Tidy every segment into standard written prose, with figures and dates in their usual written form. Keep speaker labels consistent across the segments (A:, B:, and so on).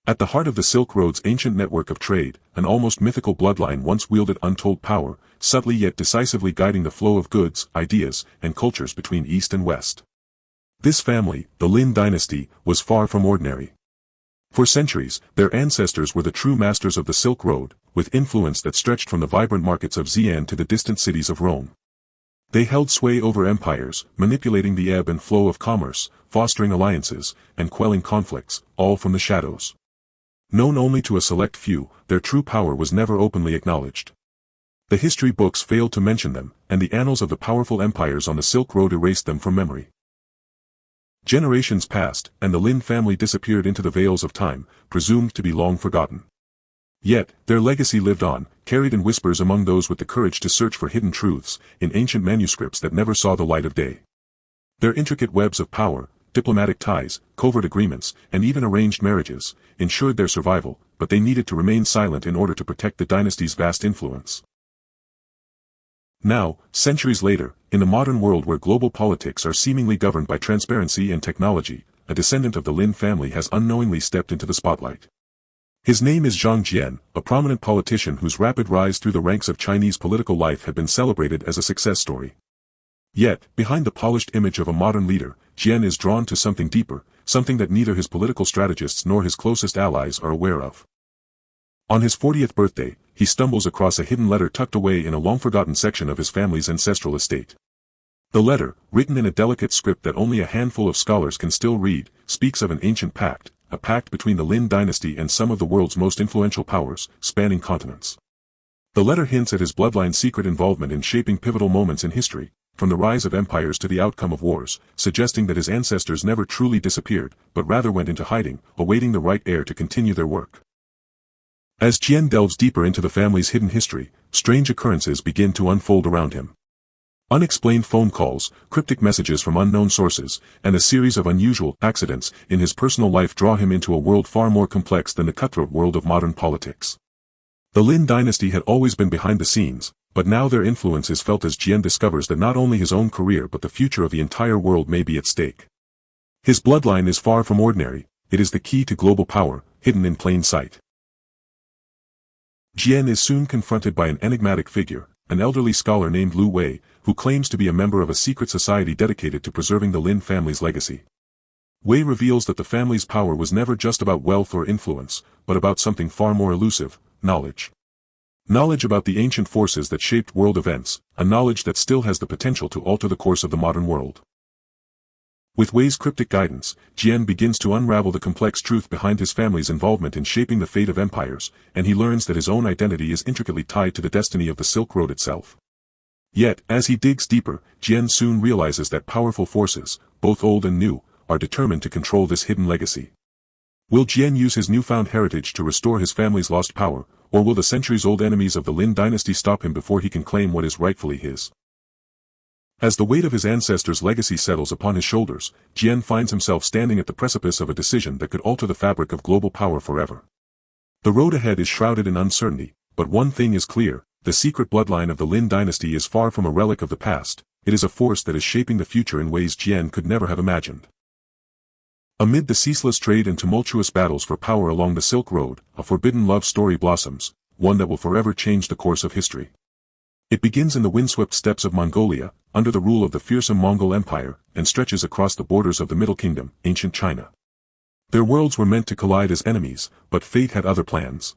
A: At the heart of the Silk Road's ancient network of trade, an almost mythical bloodline once wielded untold power, subtly yet decisively guiding the flow of goods, ideas, and cultures between East and West. This family, the Lin dynasty, was far from ordinary. For centuries, their ancestors were the true masters of the Silk Road, with influence that stretched from the vibrant markets of Xi'an to the distant cities of Rome. They held sway over empires, manipulating the ebb and flow of commerce, fostering alliances, and quelling conflicts, all from the shadows. Known only to a select few, their true power was never openly acknowledged. The history books failed to mention them, and the annals of the powerful empires on the Silk Road erased them from memory. Generations passed, and the Lin family disappeared into the veils of time, presumed to be long forgotten. Yet, their legacy lived on, carried in whispers among those with the courage to search for hidden truths, in ancient manuscripts that never saw the light of day. Their intricate webs of power, diplomatic ties, covert agreements, and even arranged marriages, ensured their survival, but they needed to remain silent in order to protect the dynasty's vast influence. Now, centuries later, in the modern world where global politics are seemingly governed by transparency and technology, a descendant of the Lin family has unknowingly stepped into the spotlight. His name is Zhang Jian, a prominent politician whose rapid rise through the ranks of Chinese political life had been celebrated as a success story. Yet, behind the polished image of a modern leader, Jian is drawn to something deeper, something that neither his political strategists nor his closest allies are aware of. On his 40th birthday, he stumbles across a hidden letter tucked away in a long-forgotten section of his family's ancestral estate. The letter, written in a delicate script that only a handful of scholars can still read, speaks of an ancient pact, a pact between the Lin dynasty and some of the world's most influential powers, spanning continents. The letter hints at his bloodline's secret involvement in shaping pivotal moments in history, from the rise of empires to the outcome of wars, suggesting that his ancestors never truly disappeared, but rather went into hiding, awaiting the right heir to continue their work. As Jian delves deeper into the family's hidden history, strange occurrences begin to unfold around him. Unexplained phone calls, cryptic messages from unknown sources, and a series of unusual accidents in his personal life draw him into a world far more complex than the cutthroat world of modern politics. The Lin dynasty had always been behind the scenes, but now their influence is felt as Jian discovers that not only his own career but the future of the entire world may be at stake. His bloodline is far from ordinary, it is the key to global power, hidden in plain sight. Jian is soon confronted by an enigmatic figure, an elderly scholar named Lu Wei, who claims to be a member of a secret society dedicated to preserving the Lin family's legacy. Wei reveals that the family's power was never just about wealth or influence, but about something far more elusive, knowledge. Knowledge about the ancient forces that shaped world events, a knowledge that still has the potential to alter the course of the modern world. With Wei's cryptic guidance, Jian begins to unravel the complex truth behind his family's involvement in shaping the fate of empires, and he learns that his own identity is intricately tied to the destiny of the Silk Road itself. Yet, as he digs deeper, Jian soon realizes that powerful forces, both old and new, are determined to control this hidden legacy. Will Jian use his newfound heritage to restore his family's lost power, or will the centuries-old enemies of the Lin dynasty stop him before he can claim what is rightfully his? As the weight of his ancestors' legacy settles upon his shoulders, Jian finds himself standing at the precipice of a decision that could alter the fabric of global power forever. The road ahead is shrouded in uncertainty, but one thing is clear, the secret bloodline of the Lin dynasty is far from a relic of the past, it is a force that is shaping the future in ways Jian could never have imagined. Amid the ceaseless trade and tumultuous battles for power along the Silk Road, a forbidden love story blossoms, one that will forever change the course of history. It begins in the windswept steppes of Mongolia, under the rule of the fearsome Mongol Empire, and stretches across the borders of the Middle Kingdom, ancient China. Their worlds were meant to collide as enemies, but fate had other plans.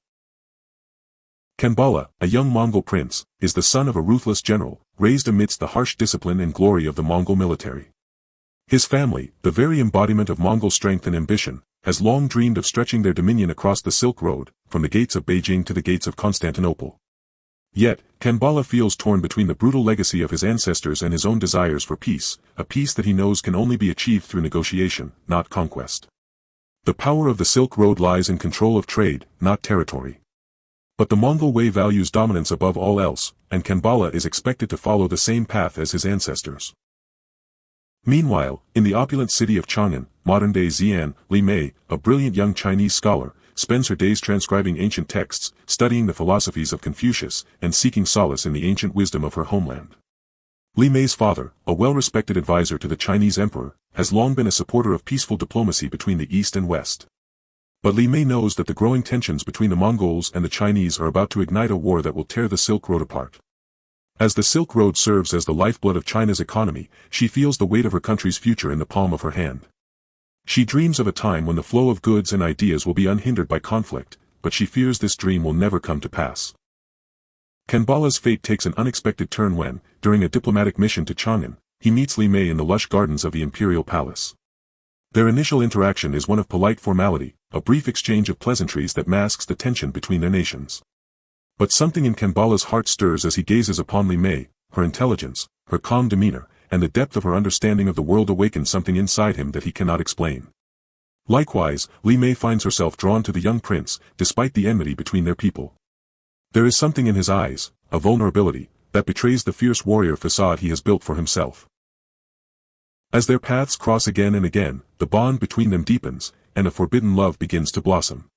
A: Kanbala, a young Mongol prince, is the son of a ruthless general, raised amidst the harsh discipline and glory of the Mongol military. His family, the very embodiment of Mongol strength and ambition, has long dreamed of stretching their dominion across the Silk Road, from the gates of Beijing to the gates of Constantinople. Yet, Kanbala feels torn between the brutal legacy of his ancestors and his own desires for peace, a peace that he knows can only be achieved through negotiation, not conquest. The power of the Silk Road lies in control of trade, not territory. But the Mongol way values dominance above all else, and Kanbala is expected to follow the same path as his ancestors. Meanwhile, in the opulent city of Chang'an, modern-day Xi'an, Li Mei, a brilliant young Chinese scholar, spends her days transcribing ancient texts, studying the philosophies of Confucius, and seeking solace in the ancient wisdom of her homeland. Li Mei's father, a well-respected advisor to the Chinese emperor, has long been a supporter of peaceful diplomacy between the East and West. But Li Mei knows that the growing tensions between the Mongols and the Chinese are about to ignite a war that will tear the Silk Road apart. As the Silk Road serves as the lifeblood of China's economy, she feels the weight of her country's future in the palm of her hand. She dreams of a time when the flow of goods and ideas will be unhindered by conflict, but she fears this dream will never come to pass. Kanbala's fate takes an unexpected turn when, during a diplomatic mission to Chang'an, he meets Li Mei in the lush gardens of the imperial palace. Their initial interaction is one of polite formality, a brief exchange of pleasantries that masks the tension between their nations. But something in Kanbala's heart stirs as he gazes upon Li Mei. Her intelligence, her calm demeanor, and the depth of her understanding of the world awaken something inside him that he cannot explain. Likewise, Li Mei finds herself drawn to the young prince, despite the enmity between their people. There is something in his eyes, a vulnerability, that betrays the fierce warrior facade he has built for himself. As their paths cross again and again, the bond between them deepens, and a forbidden love begins to blossom.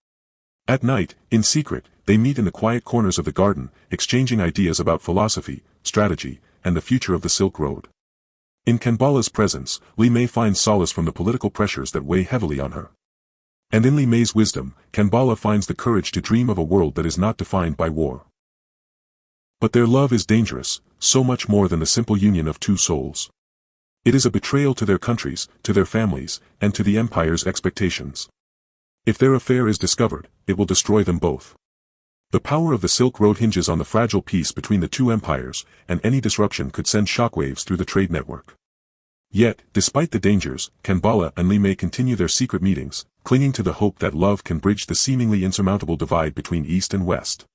A: At night, in secret, they meet in the quiet corners of the garden, exchanging ideas about philosophy, strategy, and the future of the Silk Road. In Kanbala's presence, Li Mei finds solace from the political pressures that weigh heavily on her. And in Li Mei's wisdom, Kanbala finds the courage to dream of a world that is not defined by war. But their love is dangerous, so much more than the simple union of two souls. It is a betrayal to their countries, to their families, and to the empire's expectations. If their affair is discovered, it will destroy them both. The power of the Silk Road hinges on the fragile peace between the two empires, and any disruption could send shockwaves through the trade network. Yet, despite the dangers, Kanbala and Li Mei continue their secret meetings, clinging to the hope that love can bridge the seemingly insurmountable divide between East and West.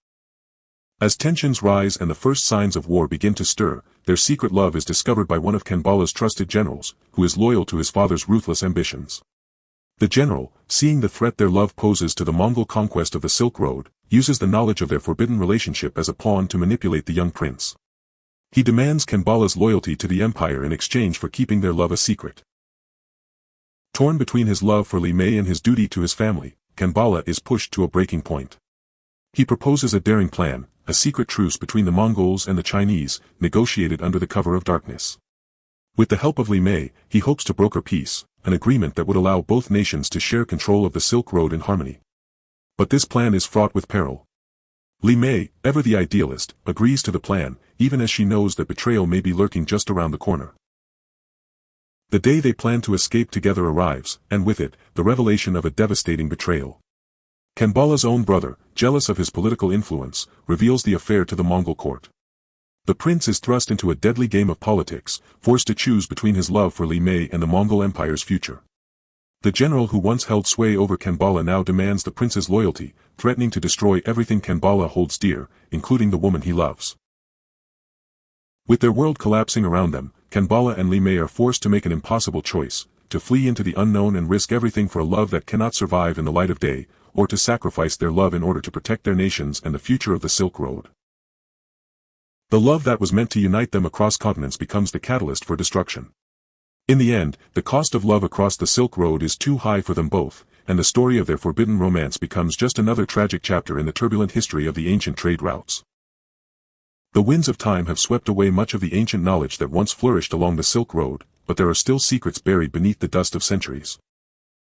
A: As tensions rise and the first signs of war begin to stir, their secret love is discovered by one of Kanbala's trusted generals, who is loyal to his father's ruthless ambitions. The general, seeing the threat their love poses to the Mongol conquest of the Silk Road, uses the knowledge of their forbidden relationship as a pawn to manipulate the young prince. He demands Kanbala's loyalty to the empire in exchange for keeping their love a secret. Torn between his love for Li Mei and his duty to his family, Kanbala is pushed to a breaking point. He proposes a daring plan, a secret truce between the Mongols and the Chinese, negotiated under the cover of darkness. With the help of Li Mei, he hopes to broker peace, an agreement that would allow both nations to share control of the Silk Road in harmony. But this plan is fraught with peril. Li Mei, ever the idealist, agrees to the plan, even as she knows that betrayal may be lurking just around the corner. The day they plan to escape together arrives, and with it, the revelation of a devastating betrayal. Kanbala's own brother, jealous of his political influence, reveals the affair to the Mongol court. The prince is thrust into a deadly game of politics, forced to choose between his love for Li Mei and the Mongol Empire's future. The general who once held sway over Kanbala now demands the prince's loyalty, threatening to destroy everything Kanbala holds dear, including the woman he loves. With their world collapsing around them, Kanbala and Li Mei are forced to make an impossible choice, to flee into the unknown and risk everything for a love that cannot survive in the light of day, or to sacrifice their love in order to protect their nations and the future of the Silk Road. The love that was meant to unite them across continents becomes the catalyst for destruction. In the end, the cost of love across the Silk Road is too high for them both, and the story of their forbidden romance becomes just another tragic chapter in the turbulent history of the ancient trade routes. The winds of time have swept away much of the ancient knowledge that once flourished along the Silk Road, but there are still secrets buried beneath the dust of centuries.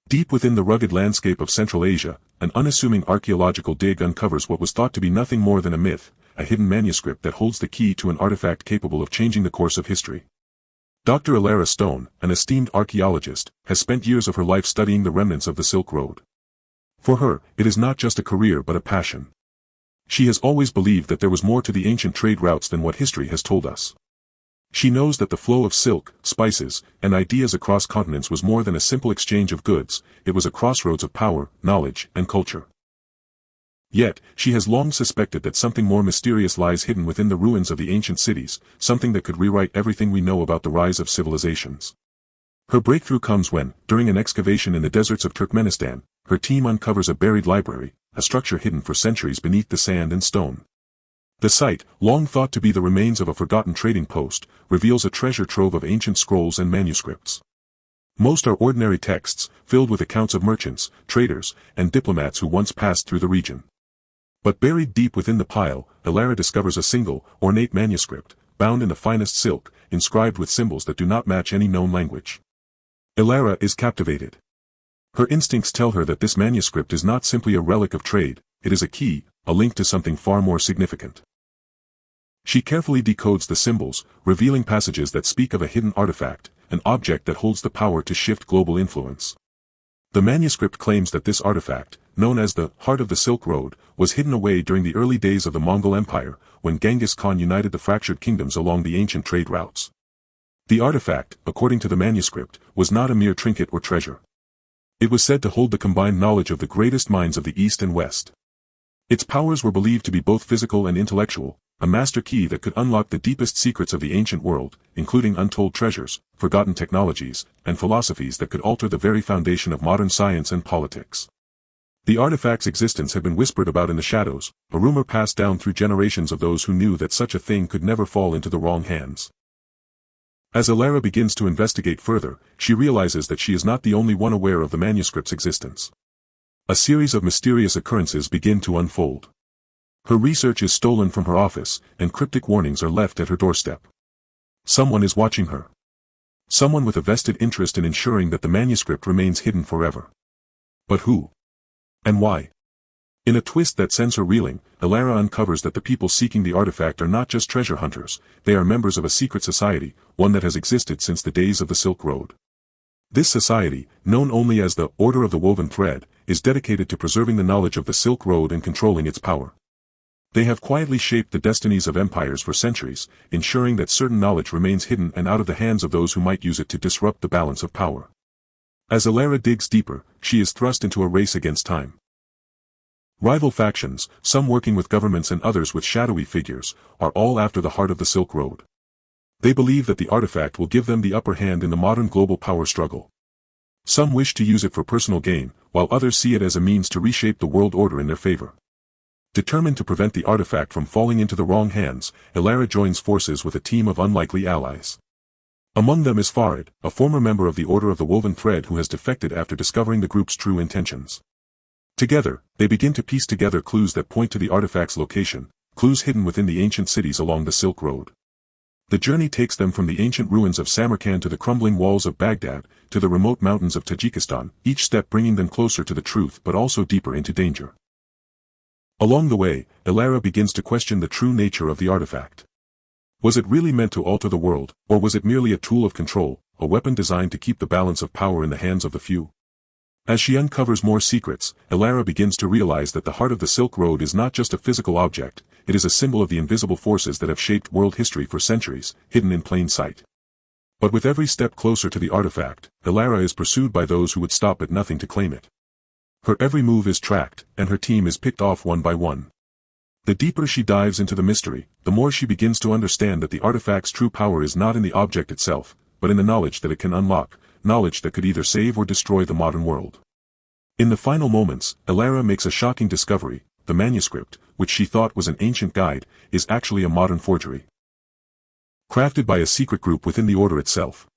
A: Deep within the rugged landscape of Central Asia, an unassuming archaeological dig uncovers what was thought to be nothing more than a myth, a hidden manuscript that holds the key to an artifact capable of changing the course of history. Dr. Ilara Stone, an esteemed archaeologist, has spent years of her life studying the remnants of the Silk Road. For her, it is not just a career but a passion. She has always believed that there was more to the ancient trade routes than what history has told us. She knows that the flow of silk, spices, and ideas across continents was more than a simple exchange of goods, it was a crossroads of power, knowledge, and culture. Yet, she has long suspected that something more mysterious lies hidden within the ruins of the ancient cities, something that could rewrite everything we know about the rise of civilizations. Her breakthrough comes when, during an excavation in the deserts of Turkmenistan, her team uncovers a buried library, a structure hidden for centuries beneath the sand and stone. The site, long thought to be the remains of a forgotten trading post, reveals a treasure trove of ancient scrolls and manuscripts. Most are ordinary texts, filled with accounts of merchants, traders, and diplomats who once passed through the region. But buried deep within the pile, Ilara discovers a single, ornate manuscript, bound in the finest silk, inscribed with symbols that do not match any known language. Ilara is captivated. Her instincts tell her that this manuscript is not simply a relic of trade, it is a key, a link to something far more significant. She carefully decodes the symbols, revealing passages that speak of a hidden artifact, an object that holds the power to shift global influence. The manuscript claims that this artifact, known as the Heart of the Silk Road, was hidden away during the early days of the Mongol Empire, when Genghis Khan united the fractured kingdoms along the ancient trade routes. The artifact, according to the manuscript, was not a mere trinket or treasure. It was said to hold the combined knowledge of the greatest minds of the East and West. Its powers were believed to be both physical and intellectual, a master key that could unlock the deepest secrets of the ancient world, including untold treasures, forgotten technologies, and philosophies that could alter the very foundation of modern science and politics. The artifact's existence had been whispered about in the shadows, a rumor passed down through generations of those who knew that such a thing could never fall into the wrong hands. As Alara begins to investigate further, she realizes that she is not the only one aware of the manuscript's existence. A series of mysterious occurrences begin to unfold. Her research is stolen from her office, and cryptic warnings are left at her doorstep. Someone is watching her. Someone with a vested interest in ensuring that the manuscript remains hidden forever. But who? And why? In a twist that sends her reeling, Alara uncovers that the people seeking the artifact are not just treasure hunters, they are members of a secret society, one that has existed since the days of the Silk Road. This society, known only as the Order of the Woven Thread, is dedicated to preserving the knowledge of the Silk Road and controlling its power. They have quietly shaped the destinies of empires for centuries, ensuring that certain knowledge remains hidden and out of the hands of those who might use it to disrupt the balance of power. As Alara digs deeper, she is thrust into a race against time. Rival factions, some working with governments and others with shadowy figures, are all after the heart of the Silk Road. They believe that the artifact will give them the upper hand in the modern global power struggle. Some wish to use it for personal gain, while others see it as a means to reshape the world order in their favor. Determined to prevent the artifact from falling into the wrong hands, Alara joins forces with a team of unlikely allies. Among them is Farid, a former member of the Order of the Woven Thread who has defected after discovering the group's true intentions. Together, they begin to piece together clues that point to the artifact's location, clues hidden within the ancient cities along the Silk Road. The journey takes them from the ancient ruins of Samarkand to the crumbling walls of Baghdad, to the remote mountains of Tajikistan, each step bringing them closer to the truth but also deeper into danger. Along the way, Alara begins to question the true nature of the artifact. Was it really meant to alter the world, or was it merely a tool of control, a weapon designed to keep the balance of power in the hands of the few? As she uncovers more secrets, Alara begins to realize that the heart of the Silk Road is not just a physical object, it is a symbol of the invisible forces that have shaped world history for centuries, hidden in plain sight. But with every step closer to the artifact, Alara is pursued by those who would stop at nothing to claim it. Her every move is tracked, and her team is picked off one by one. The deeper she dives into the mystery, the more she begins to understand that the artifact's true power is not in the object itself, but in the knowledge that it can unlock, knowledge that could either save or destroy the modern world. In the final moments, Alara makes a shocking discovery: the manuscript, which she thought was an ancient guide, is actually a modern forgery. Crafted by a secret group within the Order itself.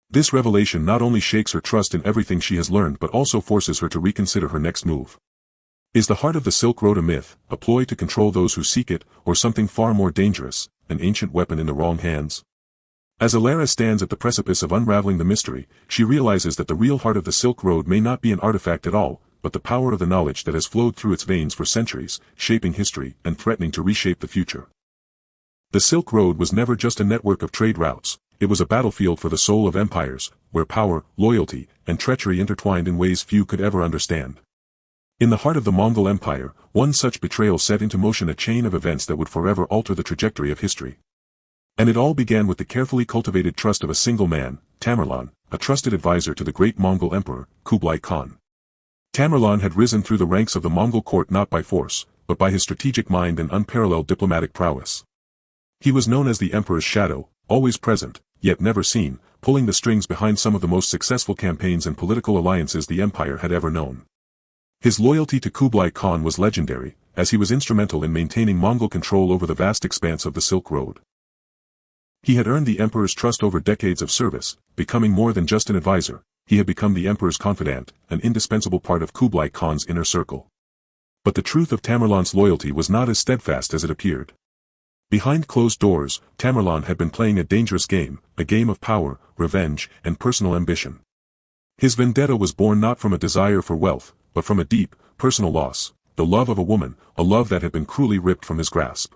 A: This revelation not only shakes her trust in everything she has learned but also forces her to reconsider her next move. Is the heart of the Silk Road a myth, a ploy to control those who seek it, or something far more dangerous, an ancient weapon in the wrong hands? As Alara stands at the precipice of unraveling the mystery, she realizes that the real heart of the Silk Road may not be an artifact at all, but the power of the knowledge that has flowed through its veins for centuries, shaping history and threatening to reshape the future. The Silk Road was never just a network of trade routes. It was a battlefield for the soul of empires, where power, loyalty, and treachery intertwined in ways few could ever understand. In the heart of the Mongol Empire, one such betrayal set into motion a chain of events that would forever alter the trajectory of history. And it all began with the carefully cultivated trust of a single man, Tamerlan, a trusted advisor to the great Mongol emperor, Kublai Khan. Tamerlan had risen through the ranks of the Mongol court not by force, but by his strategic mind and unparalleled diplomatic prowess. He was known as the emperor's shadow, always present, yet never seen, pulling the strings behind some of the most successful campaigns and political alliances the empire had ever known. His loyalty to Kublai Khan was legendary, as he was instrumental in maintaining Mongol control over the vast expanse of the Silk Road. He had earned the emperor's trust over decades of service, becoming more than just an advisor. He had become the emperor's confidant, an indispensable part of Kublai Khan's inner circle. But the truth of Tamerlan's loyalty was not as steadfast as it appeared. Behind closed doors, Tamerlan had been playing a dangerous game, a game of power, revenge, and personal ambition. His vendetta was born not from a desire for wealth, but from a deep, personal loss, the love of a woman, a love that had been cruelly ripped from his grasp.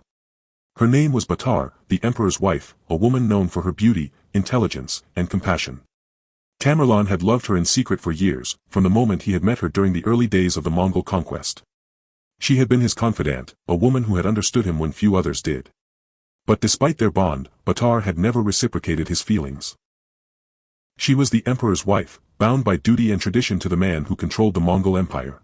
A: Her name was Batar, the emperor's wife, a woman known for her beauty, intelligence, and compassion. Tamerlan had loved her in secret for years, from the moment he had met her during the early days of the Mongol conquest. She had been his confidant, a woman who had understood him when few others did. But despite their bond, Batar had never reciprocated his feelings. She was the emperor's wife, bound by duty and tradition to the man who controlled the Mongol Empire.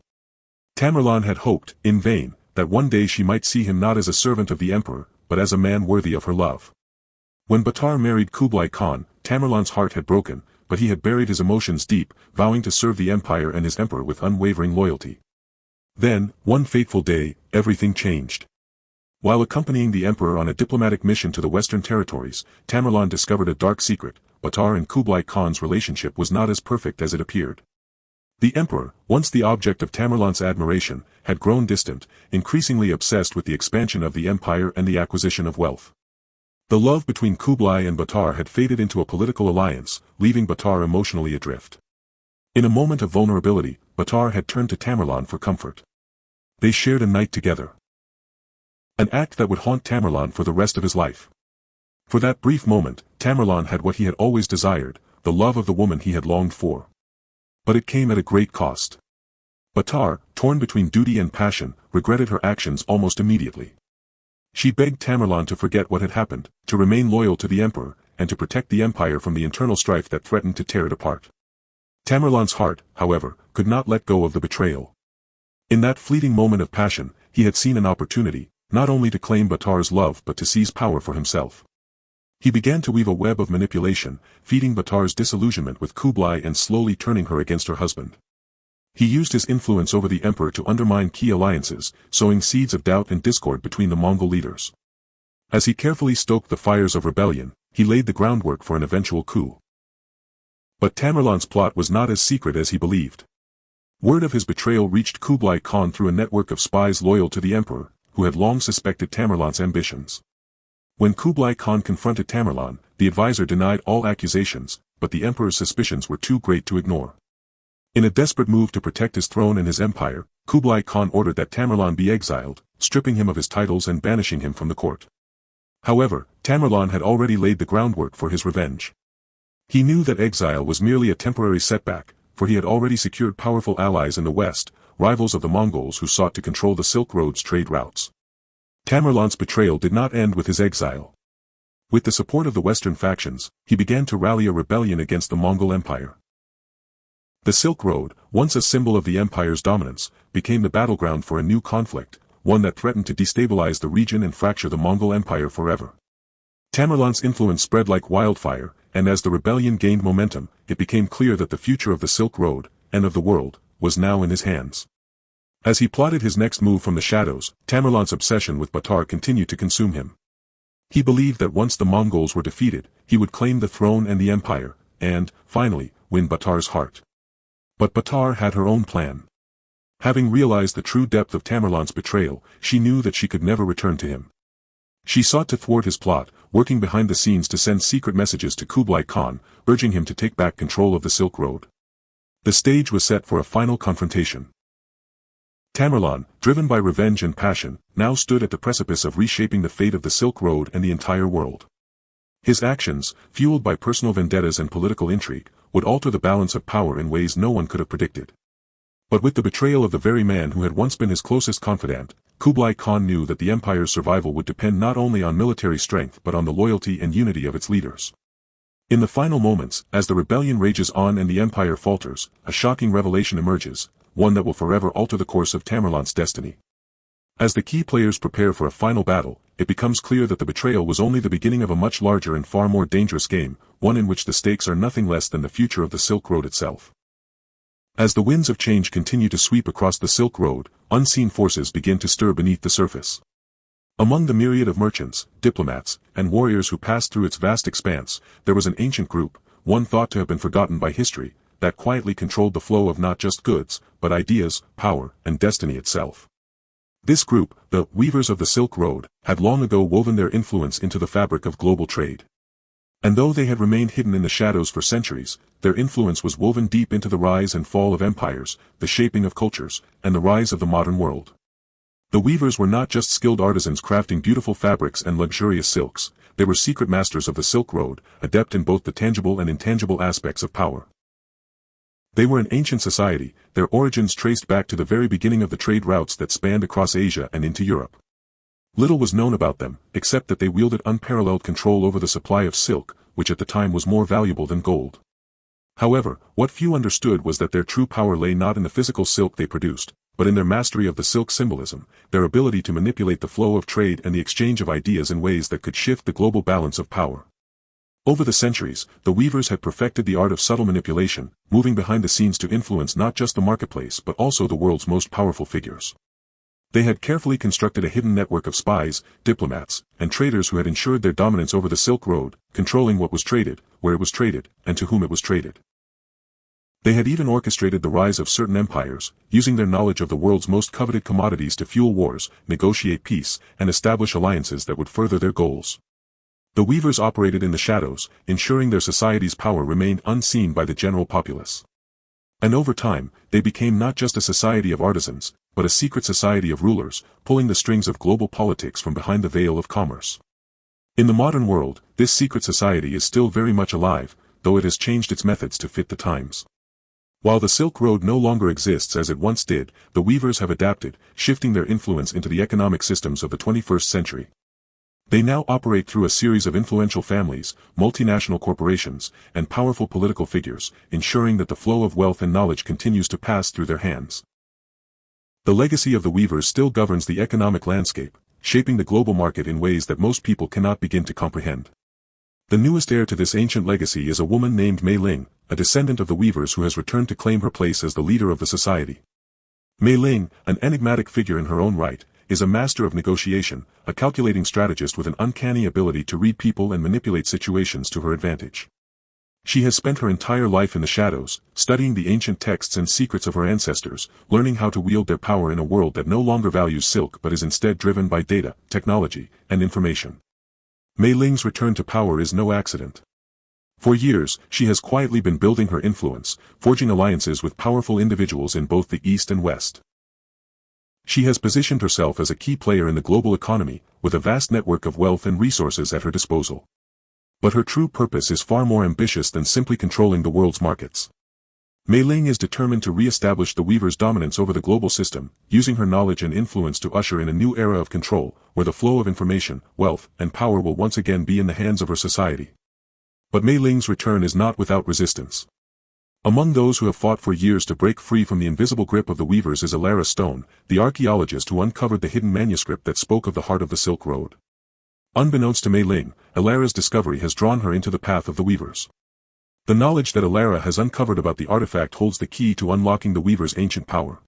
A: Tamerlan had hoped, in vain, that one day she might see him not as a servant of the emperor, but as a man worthy of her love. When Batar married Kublai Khan, Tamerlan's heart had broken, but he had buried his emotions deep, vowing to serve the empire and his emperor with unwavering loyalty. Then, one fateful day, everything changed. While accompanying the emperor on a diplomatic mission to the Western territories, Tamerlan discovered a dark secret: Batar and Kublai Khan's relationship was not as perfect as it appeared. The emperor, once the object of Tamerlan's admiration, had grown distant, increasingly obsessed with the expansion of the empire and the acquisition of wealth. The love between Kublai and Batar had faded into a political alliance, leaving Batar emotionally adrift. In a moment of vulnerability, Batar had turned to Tamerlan for comfort. They shared a night together. An act that would haunt Tamerlan for the rest of his life. For that brief moment, Tamerlan had what he had always desired, the love of the woman he had longed for. But it came at a great cost. Batar, torn between duty and passion, regretted her actions almost immediately. She begged Tamerlan to forget what had happened, to remain loyal to the emperor, and to protect the empire from the internal strife that threatened to tear it apart. Tamerlan's heart, however, could not let go of the betrayal. In that fleeting moment of passion, he had seen an opportunity, not only to claim Batar's love but to seize power for himself. He began to weave a web of manipulation, feeding Batar's disillusionment with Kublai and slowly turning her against her husband. He used his influence over the emperor to undermine key alliances, sowing seeds of doubt and discord between the Mongol leaders. As he carefully stoked the fires of rebellion, he laid the groundwork for an eventual coup. But Tamerlan's plot was not as secret as he believed. Word of his betrayal reached Kublai Khan through a network of spies loyal to the emperor, who had long suspected Tamerlan's ambitions. When Kublai Khan confronted Tamerlan, the advisor denied all accusations, but the emperor's suspicions were too great to ignore. In a desperate move to protect his throne and his empire, Kublai Khan ordered that Tamerlan be exiled, stripping him of his titles and banishing him from the court. However, Tamerlan had already laid the groundwork for his revenge. He knew that exile was merely a temporary setback, for he had already secured powerful allies in the west, rivals of the Mongols who sought to control the Silk Road's trade routes. Tamerlan's betrayal did not end with his exile. With the support of the Western factions, he began to rally a rebellion against the Mongol Empire. The Silk Road, once a symbol of the empire's dominance, became the battleground for a new conflict, one that threatened to destabilize the region and fracture the Mongol Empire forever. Tamerlan's influence spread like wildfire, and as the rebellion gained momentum, it became clear that the future of the Silk Road, and of the world, was now in his hands. As he plotted his next move from the shadows, Tamerlan's obsession with Batar continued to consume him. He believed that once the Mongols were defeated, he would claim the throne and the empire, and, finally, win Batar's heart. But Batar had her own plan. Having realized the true depth of Tamerlan's betrayal, she knew that she could never return to him. She sought to thwart his plot, working behind the scenes to send secret messages to Kublai Khan, urging him to take back control of the Silk Road. The stage was set for a final confrontation. Tamerlan, driven by revenge and passion, now stood at the precipice of reshaping the fate of the Silk Road and the entire world. His actions, fueled by personal vendettas and political intrigue, would alter the balance of power in ways no one could have predicted. But with the betrayal of the very man who had once been his closest confidant, Kublai Khan knew that the empire's survival would depend not only on military strength but on the loyalty and unity of its leaders. In the final moments, as the rebellion rages on and the empire falters, a shocking revelation emerges, one that will forever alter the course of Tamerlan's destiny. As the key players prepare for a final battle, it becomes clear that the betrayal was only the beginning of a much larger and far more dangerous game, one in which the stakes are nothing less than the future of the Silk Road itself. As the winds of change continue to sweep across the Silk Road, unseen forces begin to stir beneath the surface. Among the myriad of merchants, diplomats, and warriors who passed through its vast expanse, there was an ancient group, one thought to have been forgotten by history, that quietly controlled the flow of not just goods, but ideas, power, and destiny itself. This group, the Weavers of the Silk Road, had long ago woven their influence into the fabric of global trade. And though they had remained hidden in the shadows for centuries, their influence was woven deep into the rise and fall of empires, the shaping of cultures, and the rise of the modern world. The weavers were not just skilled artisans crafting beautiful fabrics and luxurious silks, they were secret masters of the Silk Road, adept in both the tangible and intangible aspects of power. They were an ancient society, their origins traced back to the very beginning of the trade routes that spanned across Asia and into Europe. Little was known about them, except that they wielded unparalleled control over the supply of silk, which at the time was more valuable than gold. However, what few understood was that their true power lay not in the physical silk they produced, but in their mastery of the silk symbolism, their ability to manipulate the flow of trade and the exchange of ideas in ways that could shift the global balance of power. Over the centuries, the weavers had perfected the art of subtle manipulation, moving behind the scenes to influence not just the marketplace but also the world's most powerful figures. They had carefully constructed a hidden network of spies, diplomats, and traders who had ensured their dominance over the Silk Road, controlling what was traded, where it was traded, and to whom it was traded. They had even orchestrated the rise of certain empires, using their knowledge of the world's most coveted commodities to fuel wars, negotiate peace, and establish alliances that would further their goals. The weavers operated in the shadows, ensuring their society's power remained unseen by the general populace. And over time, they became not just a society of artisans, but a secret society of rulers, pulling the strings of global politics from behind the veil of commerce. In the modern world, this secret society is still very much alive, though it has changed its methods to fit the times. While the Silk Road no longer exists as it once did, the weavers have adapted, shifting their influence into the economic systems of the 21st century. They now operate through a series of influential families, multinational corporations, and powerful political figures, ensuring that the flow of wealth and knowledge continues to pass through their hands. The legacy of the weavers still governs the economic landscape, shaping the global market in ways that most people cannot begin to comprehend. The newest heir to this ancient legacy is a woman named Mei Ling, a descendant of the weavers who has returned to claim her place as the leader of the society. Mei Ling, an enigmatic figure in her own right, is a master of negotiation, a calculating strategist with an uncanny ability to read people and manipulate situations to her advantage. She has spent her entire life in the shadows, studying the ancient texts and secrets of her ancestors, learning how to wield their power in a world that no longer values silk but is instead driven by data, technology, and information. Mei Ling's return to power is no accident. For years, she has quietly been building her influence, forging alliances with powerful individuals in both the East and West. She has positioned herself as a key player in the global economy, with a vast network of wealth and resources at her disposal. But her true purpose is far more ambitious than simply controlling the world's markets. Mei Ling is determined to re-establish the weavers' dominance over the global system, using her knowledge and influence to usher in a new era of control, where the flow of information, wealth, and power will once again be in the hands of her society. But Mei Ling's return is not without resistance. Among those who have fought for years to break free from the invisible grip of the weavers is Alara Stone, the archaeologist who uncovered the hidden manuscript that spoke of the heart of the Silk Road. Unbeknownst to Mei Ling, Alara's discovery has drawn her into the path of the weavers. The knowledge that Alara has uncovered about the artifact holds the key to unlocking the weavers' ancient power.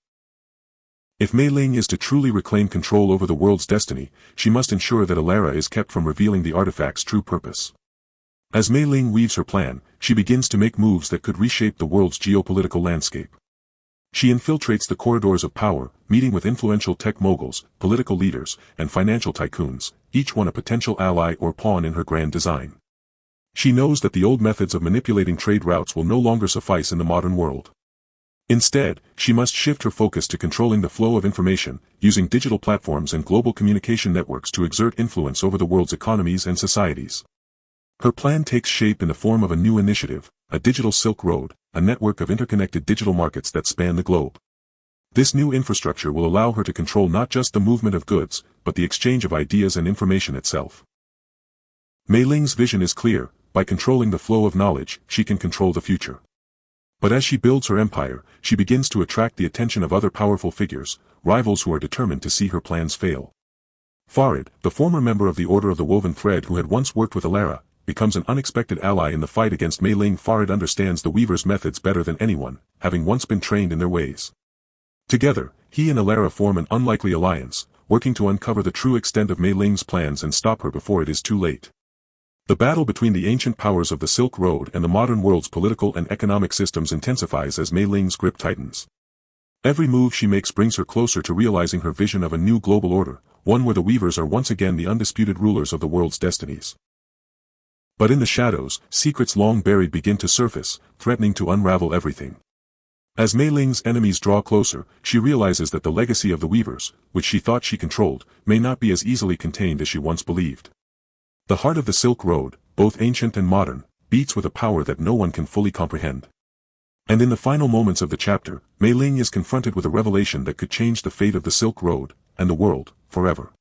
A: If Mei Ling is to truly reclaim control over the world's destiny, she must ensure that Alara is kept from revealing the artifact's true purpose. As Mei Ling weaves her plan, she begins to make moves that could reshape the world's geopolitical landscape. She infiltrates the corridors of power, meeting with influential tech moguls, political leaders, and financial tycoons, each one a potential ally or pawn in her grand design. She knows that the old methods of manipulating trade routes will no longer suffice in the modern world. Instead, she must shift her focus to controlling the flow of information, using digital platforms and global communication networks to exert influence over the world's economies and societies. Her plan takes shape in the form of a new initiative, a digital Silk Road, a network of interconnected digital markets that span the globe. This new infrastructure will allow her to control not just the movement of goods, but the exchange of ideas and information itself. Mei Ling's vision is clear: by controlling the flow of knowledge, she can control the future. But as she builds her empire, she begins to attract the attention of other powerful figures, rivals who are determined to see her plans fail. Farid, the former member of the Order of the Woven Thread who had once worked with Alara, becomes an unexpected ally in the fight against Mei Ling. Farid understands the weavers' methods better than anyone, having once been trained in their ways. Together, he and Alara form an unlikely alliance, working to uncover the true extent of Mei Ling's plans and stop her before it is too late. The battle between the ancient powers of the Silk Road and the modern world's political and economic systems intensifies as Mei Ling's grip tightens. Every move she makes brings her closer to realizing her vision of a new global order, one where the weavers are once again the undisputed rulers of the world's destinies. But in the shadows, secrets long buried begin to surface, threatening to unravel everything. As Mei Ling's enemies draw closer, she realizes that the legacy of the weavers, which she thought she controlled, may not be as easily contained as she once believed. The heart of the Silk Road, both ancient and modern, beats with a power that no one can fully comprehend. And in the final moments of the chapter, Mei Ling is confronted with a revelation that could change the fate of the Silk Road, and the world, forever.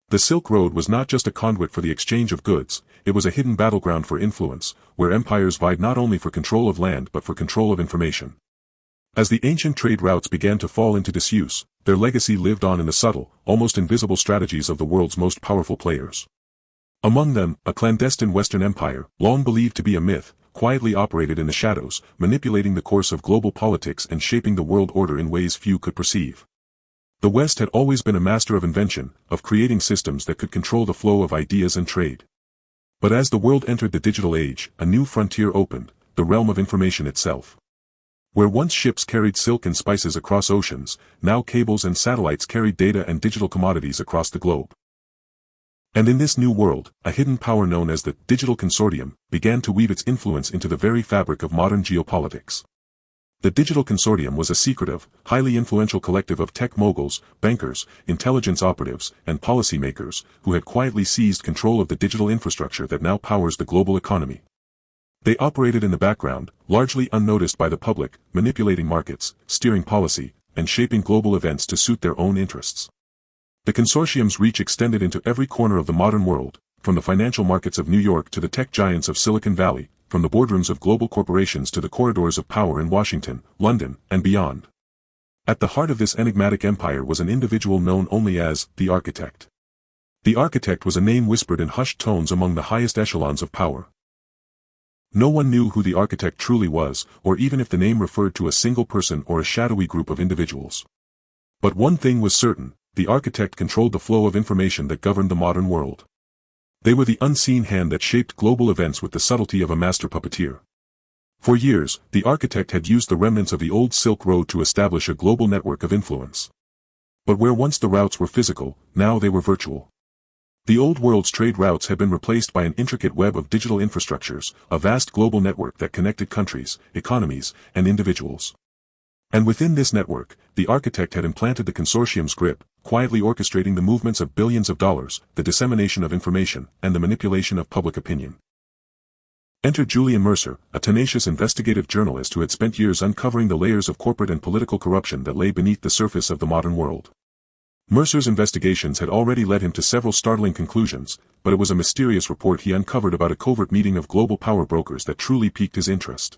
A: The Silk Road was not just a conduit for the exchange of goods, it was a hidden battleground for influence, where empires vied not only for control of land but for control of information. As the ancient trade routes began to fall into disuse, their legacy lived on in the subtle, almost invisible strategies of the world's most powerful players. Among them, a clandestine Western empire, long believed to be a myth, quietly operated in the shadows, manipulating the course of global politics and shaping the world order in ways few could perceive. The West had always been a master of invention, of creating systems that could control the flow of ideas and trade. But as the world entered the digital age, a new frontier opened, the realm of information itself. Where once ships carried silk and spices across oceans, now cables and satellites carried data and digital commodities across the globe. And in this new world, a hidden power known as the Digital Consortium began to weave its influence into the very fabric of modern geopolitics. The Digital Consortium was a secretive, highly influential collective of tech moguls, bankers, intelligence operatives, and policymakers who had quietly seized control of the digital infrastructure that now powers the global economy. They operated in the background, largely unnoticed by the public, manipulating markets, steering policy, and shaping global events to suit their own interests. The consortium's reach extended into every corner of the modern world, from the financial markets of New York to the tech giants of Silicon Valley, from the boardrooms of global corporations to the corridors of power in Washington, London, and beyond. At the heart of this enigmatic empire was an individual known only as the Architect. The Architect was a name whispered in hushed tones among the highest echelons of power. No one knew who the Architect truly was, or even if the name referred to a single person or a shadowy group of individuals. But one thing was certain, the Architect controlled the flow of information that governed the modern world. They were the unseen hand that shaped global events with the subtlety of a master puppeteer. For years, the Architect had used the remnants of the old Silk Road to establish a global network of influence. But where once the routes were physical, now they were virtual. The old world's trade routes had been replaced by an intricate web of digital infrastructures, a vast global network that connected countries, economies, and individuals. And within this network, the Architect had implanted the consortium's grip, quietly orchestrating the movements of billions of dollars, the dissemination of information, and the manipulation of public opinion. Enter Julian Mercer, a tenacious investigative journalist who had spent years uncovering the layers of corporate and political corruption that lay beneath the surface of the modern world. Mercer's investigations had already led him to several startling conclusions, but it was a mysterious report he uncovered about a covert meeting of global power brokers that truly piqued his interest.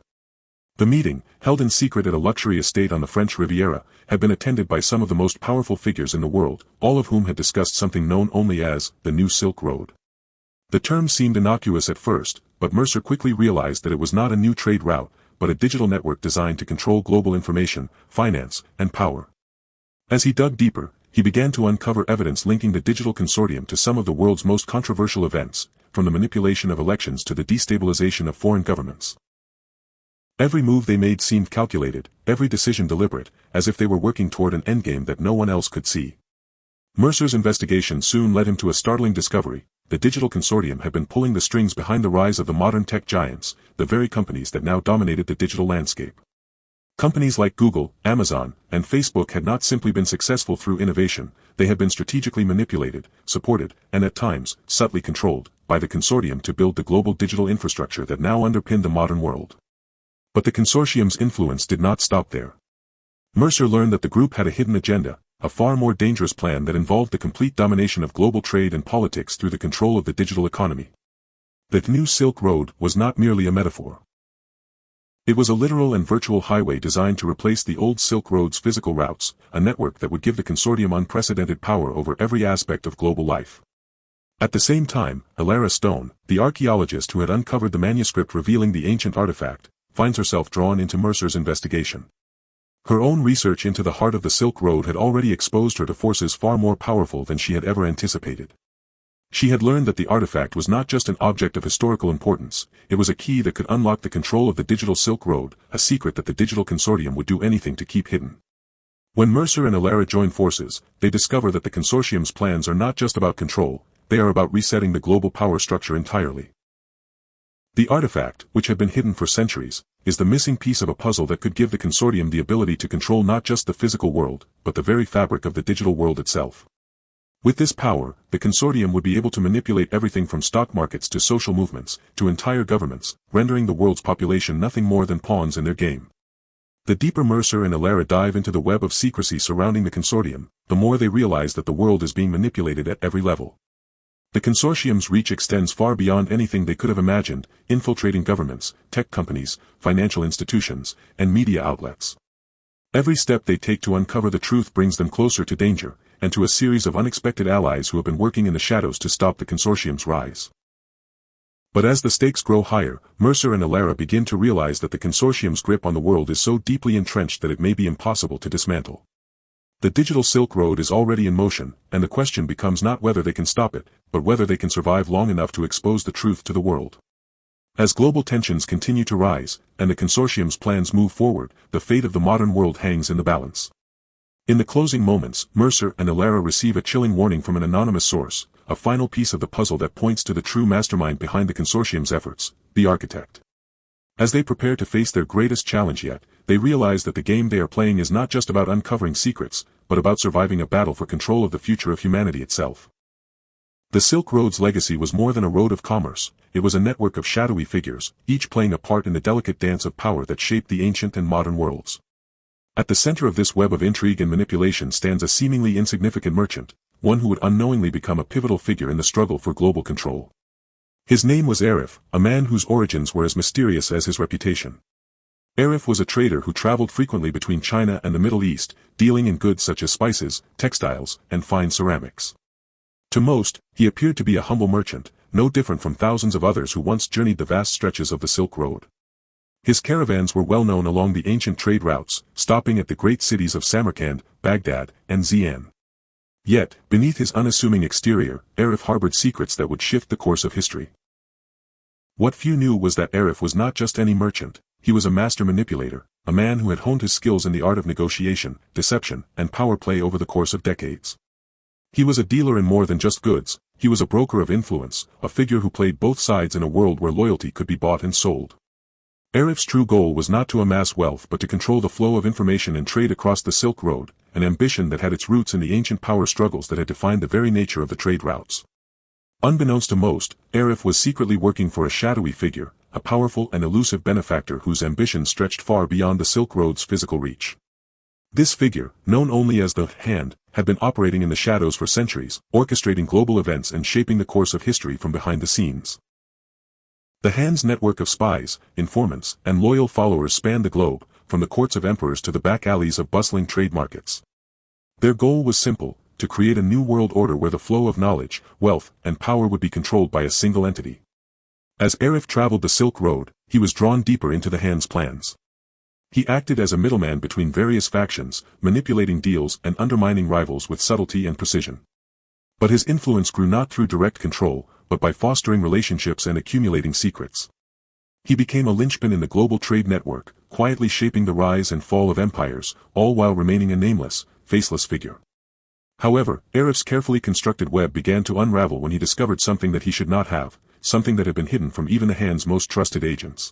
A: The meeting, held in secret at a luxury estate on the French Riviera, had been attended by some of the most powerful figures in the world, all of whom had discussed something known only as the New Silk Road. The term seemed innocuous at first, but Mercer quickly realized that it was not a new trade route, but a digital network designed to control global information, finance, and power. As he dug deeper, he began to uncover evidence linking the Digital Consortium to some of the world's most controversial events, from the manipulation of elections to the destabilization of foreign governments. Every move they made seemed calculated, every decision deliberate, as if they were working toward an endgame that no one else could see. Mercer's investigation soon led him to a startling discovery: the Digital Consortium had been pulling the strings behind the rise of the modern tech giants, the very companies that now dominated the digital landscape. Companies like Google, Amazon, and Facebook had not simply been successful through innovation, they had been strategically manipulated, supported, and at times, subtly controlled, by the consortium to build the global digital infrastructure that now underpinned the modern world. But the consortium's influence did not stop there. Mercer learned that the group had a hidden agenda, a far more dangerous plan that involved the complete domination of global trade and politics through the control of the digital economy. The New Silk Road was not merely a metaphor. It was a literal and virtual highway designed to replace the old Silk Road's physical routes, a network that would give the consortium unprecedented power over every aspect of global life. At the same time, Hilara Stone, the archaeologist who had uncovered the manuscript revealing the ancient artifact, finds herself drawn into Mercer's investigation. Her own research into the heart of the Silk Road had already exposed her to forces far more powerful than she had ever anticipated. She had learned that the artifact was not just an object of historical importance, it was a key that could unlock the control of the digital Silk Road, a secret that the Digital Consortium would do anything to keep hidden. When Mercer and Hilara join forces, they discover that the consortium's plans are not just about control, they are about resetting the global power structure entirely. The artifact, which had been hidden for centuries, is the missing piece of a puzzle that could give the consortium the ability to control not just the physical world, but the very fabric of the digital world itself. With this power, the consortium would be able to manipulate everything from stock markets to social movements, to entire governments, rendering the world's population nothing more than pawns in their game. The deeper Mercer and Alara dive into the web of secrecy surrounding the consortium, the more they realize that the world is being manipulated at every level. The consortium's reach extends far beyond anything they could have imagined, infiltrating governments, tech companies, financial institutions, and media outlets. Every step they take to uncover the truth brings them closer to danger, and to a series of unexpected allies who have been working in the shadows to stop the consortium's rise. But as the stakes grow higher, Mercer and Alara begin to realize that the consortium's grip on the world is so deeply entrenched that it may be impossible to dismantle. The digital Silk Road is already in motion, and the question becomes not whether they can stop it, but whether they can survive long enough to expose the truth to the world. As global tensions continue to rise, and the consortium's plans move forward, the fate of the modern world hangs in the balance. In the closing moments, Mercer and Alara receive a chilling warning from an anonymous source, a final piece of the puzzle that points to the true mastermind behind the consortium's efforts, the architect. As they prepare to face their greatest challenge yet, they realize that the game they are playing is not just about uncovering secrets, but about surviving a battle for control of the future of humanity itself. The Silk Road's legacy was more than a road of commerce, it was a network of shadowy figures, each playing a part in the delicate dance of power that shaped the ancient and modern worlds. At the center of this web of intrigue and manipulation stands a seemingly insignificant merchant, one who would unknowingly become a pivotal figure in the struggle for global control. His name was Arif, a man whose origins were as mysterious as his reputation. Arif was a trader who traveled frequently between China and the Middle East, dealing in goods such as spices, textiles, and fine ceramics. To most, he appeared to be a humble merchant, no different from thousands of others who once journeyed the vast stretches of the Silk Road. His caravans were well known along the ancient trade routes, stopping at the great cities of Samarkand, Baghdad, and Xi'an. Yet, beneath his unassuming exterior, Arif harbored secrets that would shift the course of history. What few knew was that Arif was not just any merchant, he was a master manipulator, a man who had honed his skills in the art of negotiation, deception, and power play over the course of decades. He was a dealer in more than just goods, he was a broker of influence, a figure who played both sides in a world where loyalty could be bought and sold. Arif's true goal was not to amass wealth but to control the flow of information and trade across the Silk Road, an ambition that had its roots in the ancient power struggles that had defined the very nature of the trade routes. Unbeknownst to most, Arif was secretly working for a shadowy figure, a powerful and elusive benefactor whose ambition stretched far beyond the Silk Road's physical reach. This figure, known only as the Hand, had been operating in the shadows for centuries, orchestrating global events and shaping the course of history from behind the scenes. The Hand's network of spies, informants, and loyal followers spanned the globe, from the courts of emperors to the back alleys of bustling trade markets. Their goal was simple, to create a new world order where the flow of knowledge, wealth, and power would be controlled by a single entity. As Arif traveled the Silk Road, he was drawn deeper into the Hand's plans. He acted as a middleman between various factions, manipulating deals and undermining rivals with subtlety and precision. But his influence grew not through direct control, but by fostering relationships and accumulating secrets. He became a linchpin in the global trade network, quietly shaping the rise and fall of empires, all while remaining a nameless, faceless figure. However, Arif's carefully constructed web began to unravel when he discovered something that he should not have, something that had been hidden from even the Hand's most trusted agents.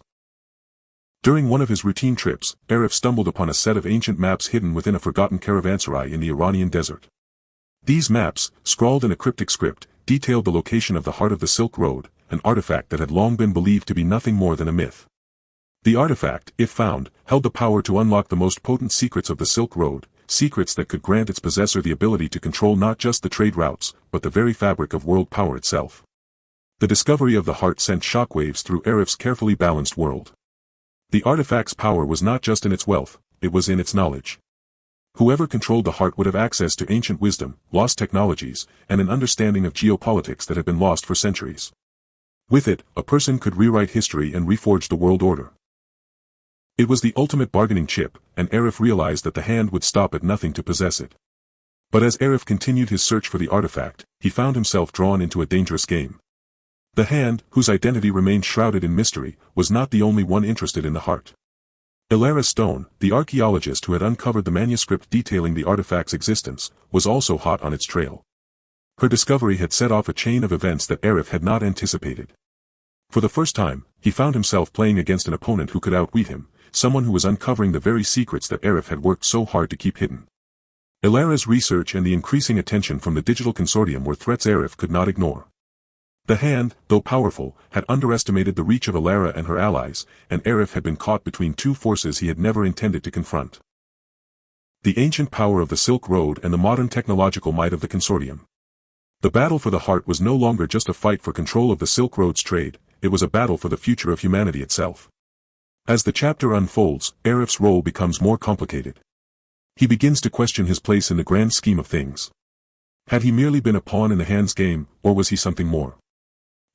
A: During one of his routine trips, Arif stumbled upon a set of ancient maps hidden within a forgotten caravanserai in the Iranian desert. These maps, scrawled in a cryptic script, detailed the location of the heart of the Silk Road, an artifact that had long been believed to be nothing more than a myth. The artifact, if found, held the power to unlock the most potent secrets of the Silk Road, secrets that could grant its possessor the ability to control not just the trade routes, but the very fabric of world power itself. The discovery of the heart sent shockwaves through Arif's carefully balanced world. The artifact's power was not just in its wealth, it was in its knowledge. Whoever controlled the heart would have access to ancient wisdom, lost technologies, and an understanding of geopolitics that had been lost for centuries. With it, a person could rewrite history and reforge the world order. It was the ultimate bargaining chip, and Arif realized that the Hand would stop at nothing to possess it. But as Arif continued his search for the artifact, he found himself drawn into a dangerous game. The Hand, whose identity remained shrouded in mystery, was not the only one interested in the heart. Alara Stone, the archaeologist who had uncovered the manuscript detailing the artifact's existence, was also hot on its trail. Her discovery had set off a chain of events that Arif had not anticipated. For the first time, he found himself playing against an opponent who could outwit him, someone who was uncovering the very secrets that Arif had worked so hard to keep hidden. Ilara's research and the increasing attention from the digital consortium were threats Arif could not ignore. The hand, though powerful, had underestimated the reach of Ilara and her allies, and Arif had been caught between two forces he had never intended to confront. The ancient power of the Silk Road and the modern technological might of the consortium. The battle for the heart was no longer just a fight for control of the Silk Road's trade, it was a battle for the future of humanity itself. As the chapter unfolds, Arif's role becomes more complicated. He begins to question his place in the grand scheme of things. Had he merely been a pawn in the hand's game, or was he something more?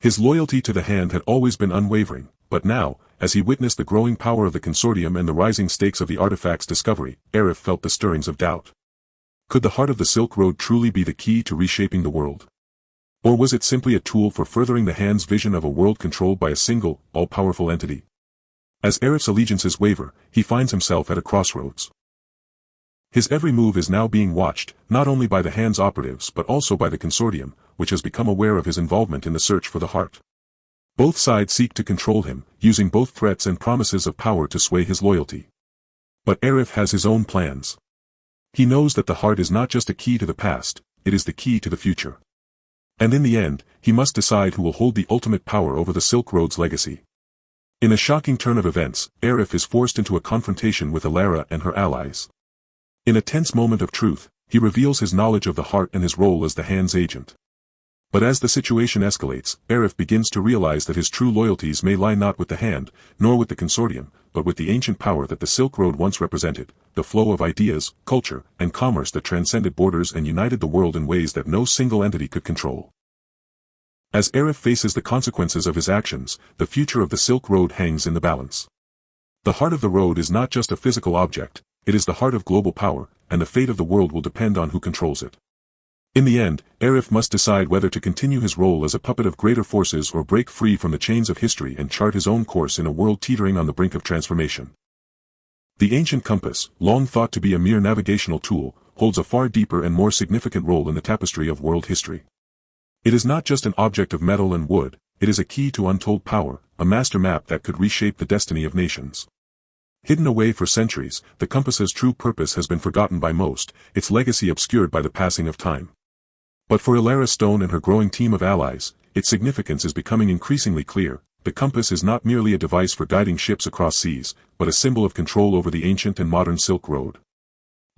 A: His loyalty to the hand had always been unwavering, but now, as he witnessed the growing power of the consortium and the rising stakes of the artifact's discovery, Arif felt the stirrings of doubt. Could the heart of the Silk Road truly be the key to reshaping the world? Or was it simply a tool for furthering the hand's vision of a world controlled by a single, all-powerful entity? As Arif's allegiances waver, he finds himself at a crossroads. His every move is now being watched, not only by the hand's operatives but also by the consortium, which has become aware of his involvement in the search for the heart. Both sides seek to control him, using both threats and promises of power to sway his loyalty. But Arif has his own plans. He knows that the heart is not just a key to the past, it is the key to the future. And in the end, he must decide who will hold the ultimate power over the Silk Road's legacy. In a shocking turn of events, Arif is forced into a confrontation with Ilara and her allies. In a tense moment of truth, he reveals his knowledge of the heart and his role as the hand's agent. But as the situation escalates, Arif begins to realize that his true loyalties may lie not with the hand, nor with the consortium, but with the ancient power that the Silk Road once represented, the flow of ideas, culture, and commerce that transcended borders and united the world in ways that no single entity could control. As Arif faces the consequences of his actions, the future of the Silk Road hangs in the balance. The heart of the road is not just a physical object, it is the heart of global power, and the fate of the world will depend on who controls it. In the end, Arif must decide whether to continue his role as a puppet of greater forces or break free from the chains of history and chart his own course in a world teetering on the brink of transformation. The ancient compass, long thought to be a mere navigational tool, holds a far deeper and more significant role in the tapestry of world history. It is not just an object of metal and wood, it is a key to untold power, a master map that could reshape the destiny of nations. Hidden away for centuries, the compass's true purpose has been forgotten by most, its legacy obscured by the passing of time. But for Ilara Stone and her growing team of allies, its significance is becoming increasingly clear. The compass is not merely a device for guiding ships across seas, but a symbol of control over the ancient and modern Silk Road.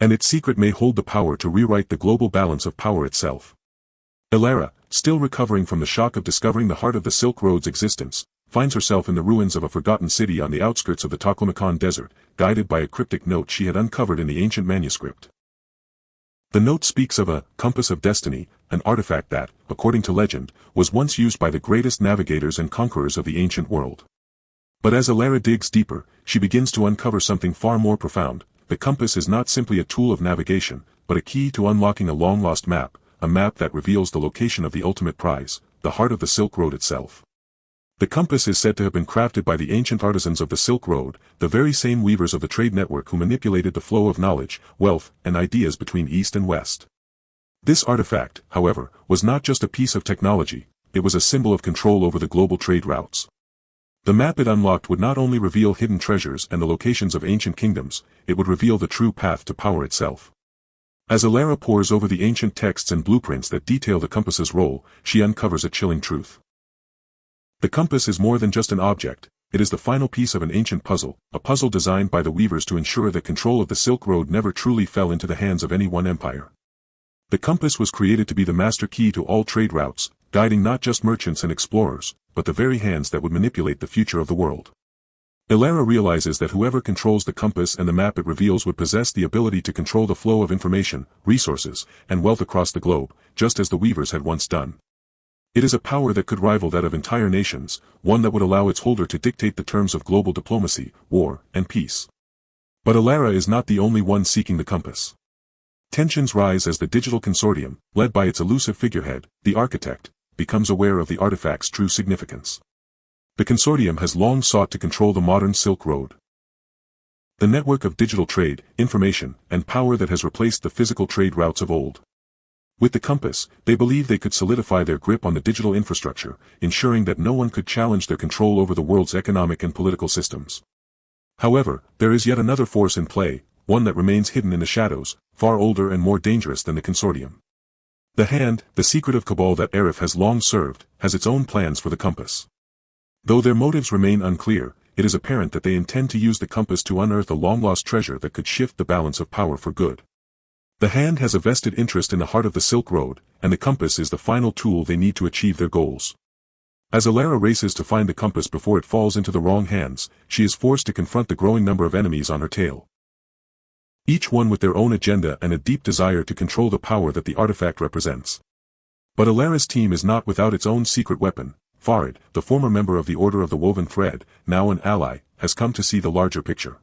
A: And its secret may hold the power to rewrite the global balance of power itself. Ilara, still recovering from the shock of discovering the heart of the Silk Road's existence, finds herself in the ruins of a forgotten city on the outskirts of the Taklamakan Desert, guided by a cryptic note she had uncovered in the ancient manuscript. The note speaks of a compass of destiny, an artifact that, according to legend, was once used by the greatest navigators and conquerors of the ancient world. But as Ilara digs deeper, she begins to uncover something far more profound. The compass is not simply a tool of navigation, but a key to unlocking a long-lost map, a map that reveals the location of the ultimate prize, the heart of the Silk Road itself. The compass is said to have been crafted by the ancient artisans of the Silk Road, the very same weavers of the trade network who manipulated the flow of knowledge, wealth, and ideas between East and West. This artifact, however, was not just a piece of technology, it was a symbol of control over the global trade routes. The map it unlocked would not only reveal hidden treasures and the locations of ancient kingdoms, it would reveal the true path to power itself. As Ilara pores over the ancient texts and blueprints that detail the compass's role, she uncovers a chilling truth. The compass is more than just an object, it is the final piece of an ancient puzzle, a puzzle designed by the weavers to ensure that control of the Silk Road never truly fell into the hands of any one empire. The compass was created to be the master key to all trade routes, guiding not just merchants and explorers, but the very hands that would manipulate the future of the world. Ilara realizes that whoever controls the compass and the map it reveals would possess the ability to control the flow of information, resources, and wealth across the globe, just as the weavers had once done. It is a power that could rival that of entire nations, one that would allow its holder to dictate the terms of global diplomacy, war, and peace. But Ilara is not the only one seeking the compass. Tensions rise as the digital consortium, led by its elusive figurehead, the architect, becomes aware of the artifact's true significance. The consortium has long sought to control the modern Silk Road. The network of digital trade, information, and power that has replaced the physical trade routes of old. With the compass, they believed they could solidify their grip on the digital infrastructure, ensuring that no one could challenge their control over the world's economic and political systems. However, there is yet another force in play, one that remains hidden in the shadows, far older and more dangerous than the consortium. The hand, the secretive cabal that Arif has long served, has its own plans for the compass. Though their motives remain unclear, it is apparent that they intend to use the compass to unearth a long-lost treasure that could shift the balance of power for good. The hand has a vested interest in the heart of the Silk Road, and the compass is the final tool they need to achieve their goals. As Alara races to find the compass before it falls into the wrong hands, she is forced to confront the growing number of enemies on her tail. Each one with their own agenda and a deep desire to control the power that the artifact represents. But Alara's team is not without its own secret weapon. Farid, the former member of the Order of the Woven Thread, now an ally, has come to see the larger picture.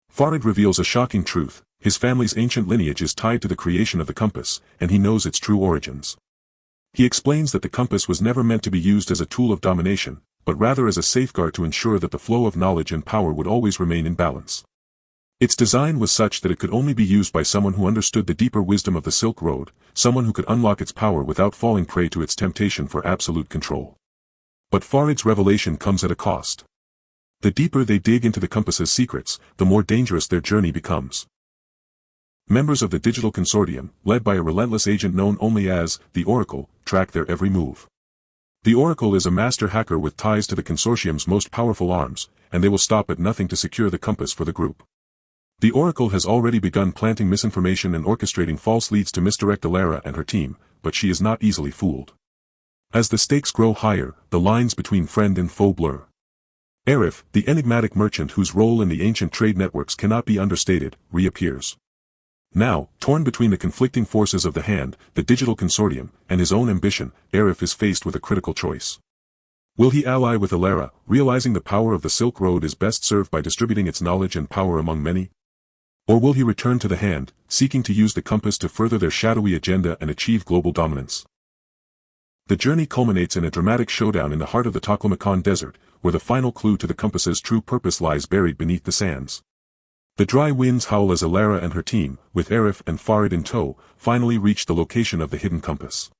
A: Farid reveals a shocking truth: his family's ancient lineage is tied to the creation of the compass, and he knows its true origins. He explains that the compass was never meant to be used as a tool of domination, but rather as a safeguard to ensure that the flow of knowledge and power would always remain in balance. Its design was such that it could only be used by someone who understood the deeper wisdom of the Silk Road, someone who could unlock its power without falling prey to its temptation for absolute control. But Farid's revelation comes at a cost. The deeper they dig into the compass's secrets, the more dangerous their journey becomes. Members of the digital consortium, led by a relentless agent known only as the Oracle, track their every move. The Oracle is a master hacker with ties to the consortium's most powerful arms, and they will stop at nothing to secure the compass for the group. The Oracle has already begun planting misinformation and orchestrating false leads to misdirect Alara and her team, but she is not easily fooled. As the stakes grow higher, the lines between friend and foe blur. Arif, the enigmatic merchant whose role in the ancient trade networks cannot be understated, reappears. Now, torn between the conflicting forces of the hand, the digital consortium, and his own ambition, Arif is faced with a critical choice. Will he ally with Alara, realizing the power of the Silk Road is best served by distributing its knowledge and power among many? Or will he return to the hand, seeking to use the compass to further their shadowy agenda and achieve global dominance? The journey culminates in a dramatic showdown in the heart of the Taklamakan Desert, where the final clue to the compass's true purpose lies buried beneath the sands. The dry winds howl as Alara and her team, with Arif and Farid in tow, finally reach the location of the hidden compass.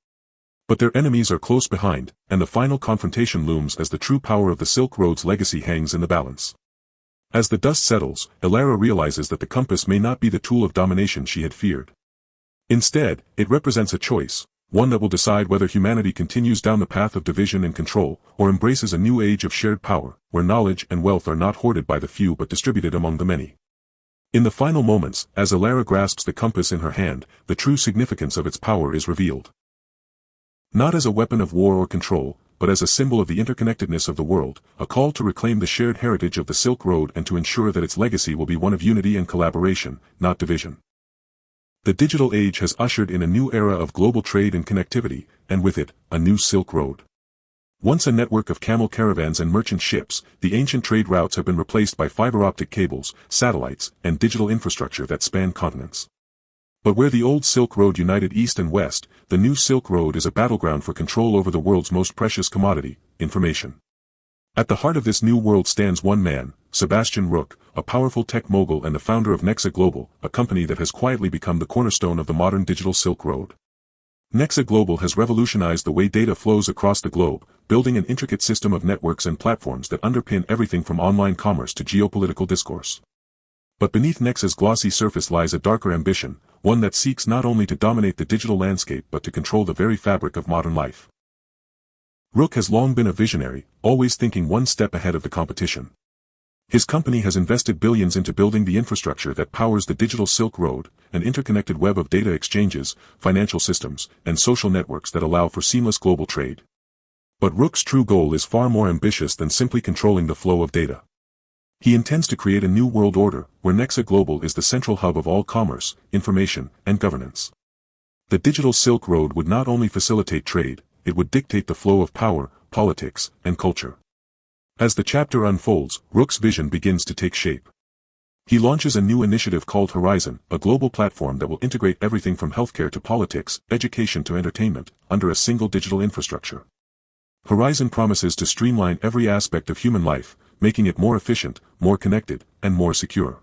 A: But their enemies are close behind, and the final confrontation looms as the true power of the Silk Road's legacy hangs in the balance. As the dust settles, Alara realizes that the compass may not be the tool of domination she had feared. Instead, it represents a choice, one that will decide whether humanity continues down the path of division and control, or embraces a new age of shared power, where knowledge and wealth are not hoarded by the few but distributed among the many. In the final moments, as Alara grasps the compass in her hand, the true significance of its power is revealed. Not as a weapon of war or control, but as a symbol of the interconnectedness of the world, a call to reclaim the shared heritage of the Silk Road and to ensure that its legacy will be one of unity and collaboration, not division. The digital age has ushered in a new era of global trade and connectivity, and with it, a new Silk Road. Once a network of camel caravans and merchant ships, the ancient trade routes have been replaced by fiber-optic cables, satellites, and digital infrastructure that span continents. But where the old Silk Road united East and West, the new Silk Road is a battleground for control over the world's most precious commodity, information. At the heart of this new world stands one man, Sebastian Rook, a powerful tech mogul and the founder of Nexa Global, a company that has quietly become the cornerstone of the modern digital Silk Road. Nexa Global has revolutionized the way data flows across the globe, building an intricate system of networks and platforms that underpin everything from online commerce to geopolitical discourse. But beneath Nexa's glossy surface lies a darker ambition, one that seeks not only to dominate the digital landscape but to control the very fabric of modern life. Rook has long been a visionary, always thinking one step ahead of the competition. His company has invested billions into building the infrastructure that powers the digital Silk Road, an interconnected web of data exchanges, financial systems, and social networks that allow for seamless global trade. But Rook's true goal is far more ambitious than simply controlling the flow of data. He intends to create a new world order, where Nexa Global is the central hub of all commerce, information, and governance. The digital Silk Road would not only facilitate trade, it would dictate the flow of power, politics, and culture. As the chapter unfolds, Rook's vision begins to take shape. He launches a new initiative called Horizon, a global platform that will integrate everything from healthcare to politics, education to entertainment, under a single digital infrastructure. Horizon promises to streamline every aspect of human life, making it more efficient, more connected, and more secure.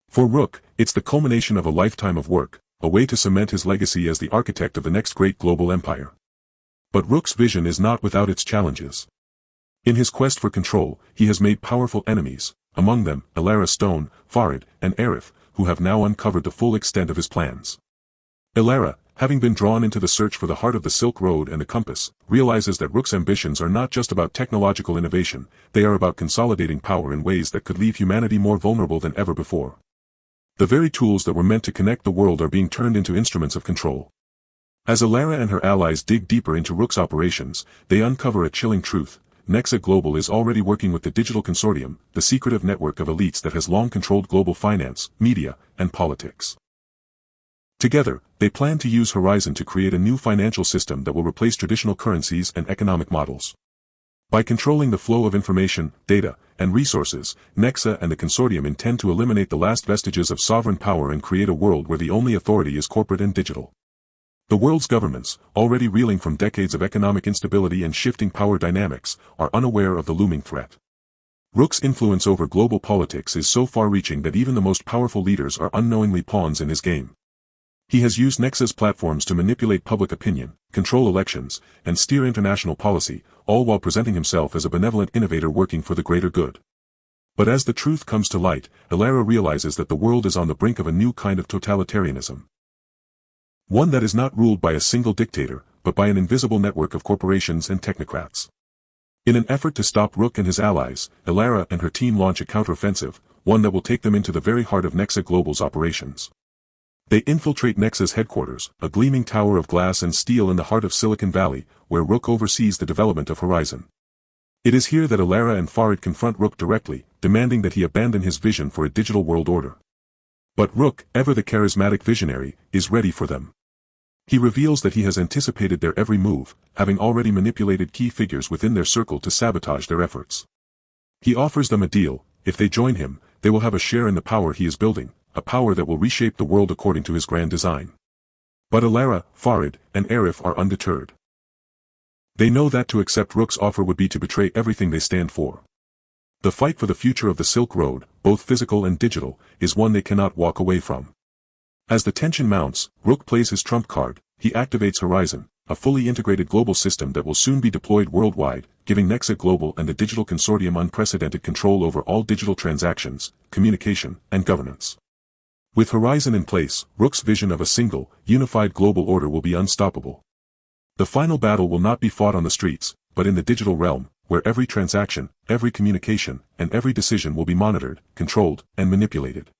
A: For Rook, it's the culmination of a lifetime of work, a way to cement his legacy as the architect of the next great global empire. But Rook's vision is not without its challenges. In his quest for control, he has made powerful enemies, among them, Elara Stone, Farid, and Arif, who have now uncovered the full extent of his plans. Elara, having been drawn into the search for the heart of the Silk Road and the compass, realizes that Rook's ambitions are not just about technological innovation, they are about consolidating power in ways that could leave humanity more vulnerable than ever before. The very tools that were meant to connect the world are being turned into instruments of control. As Elara and her allies dig deeper into Rook's operations, they uncover a chilling truth. Nexa Global is already working with the Digital Consortium, the secretive network of elites that has long controlled global finance, media, and politics. Together, they plan to use Horizon to create a new financial system that will replace traditional currencies and economic models. By controlling the flow of information, data, and resources, Nexa and the consortium intend to eliminate the last vestiges of sovereign power and create a world where the only authority is corporate and digital. The world's governments, already reeling from decades of economic instability and shifting power dynamics, are unaware of the looming threat. Rook's influence over global politics is so far-reaching that even the most powerful leaders are unknowingly pawns in his game. He has used Nexa's platforms to manipulate public opinion, control elections, and steer international policy, all while presenting himself as a benevolent innovator working for the greater good. But as the truth comes to light, Elara realizes that the world is on the brink of a new kind of totalitarianism. One that is not ruled by a single dictator, but by an invisible network of corporations and technocrats. In an effort to stop Rook and his allies, Elara and her team launch a counteroffensive, one that will take them into the very heart of Nexa Global's operations. They infiltrate Nexa's headquarters, a gleaming tower of glass and steel in the heart of Silicon Valley, where Rook oversees the development of Horizon. It is here that Elara and Farid confront Rook directly, demanding that he abandon his vision for a digital world order. But Rook, ever the charismatic visionary, is ready for them. He reveals that he has anticipated their every move, having already manipulated key figures within their circle to sabotage their efforts. He offers them a deal: if they join him, they will have a share in the power he is building, a power that will reshape the world according to his grand design. But Elara, Farid, and Arif are undeterred. They know that to accept Rook's offer would be to betray everything they stand for. The fight for the future of the Silk Road, both physical and digital, is one they cannot walk away from. As the tension mounts, Rook plays his trump card. He activates Horizon, a fully integrated global system that will soon be deployed worldwide, giving Nexa Global and the Digital Consortium unprecedented control over all digital transactions, communication, and governance. With Horizon in place, Rook's vision of a single, unified global order will be unstoppable. The final battle will not be fought on the streets, but in the digital realm, where every transaction, every communication, and every decision will be monitored, controlled, and manipulated.